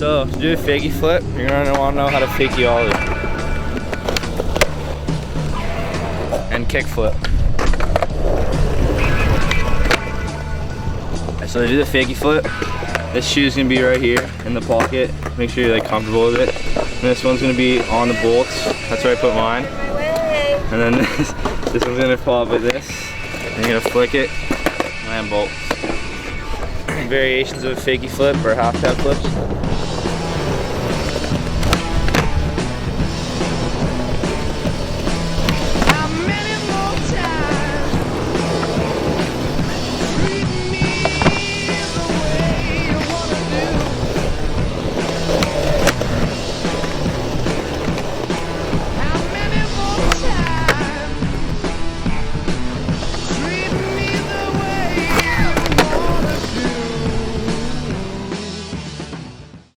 So to do a fakie flip, you're gonna want to know how to fakie ollie and kick flip. So to do the fakie flip, this shoe's gonna be right here in the pocket. Make sure you're like comfortable with it. And this one's gonna be on the bolts. That's where I put mine. And then this one's gonna fall up like this. And you're gonna flick it, land bolts. Variations of a fakie flip or half tap flips.